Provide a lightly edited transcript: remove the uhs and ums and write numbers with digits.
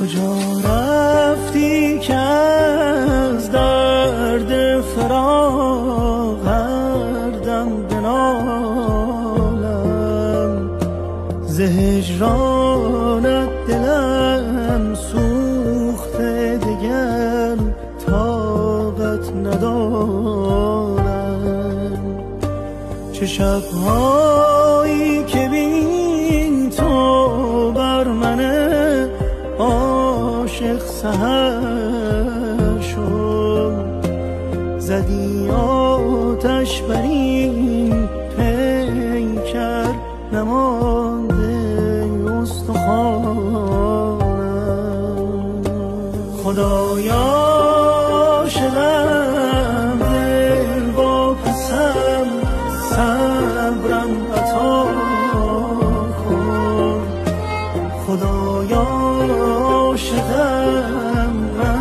کجا رفتی که از درد فراق هر دم بنالم، ز هجرانت دلم سوخته دگر طاقت ندارم. چه شب‌هایی که بین تو بر من عاشق سحر شد، زدی آتش بر این پیکر نمانده استخوانم. خدایا عاشقم دل با پسم، صبرم عطا کن. خدایا عاشقم من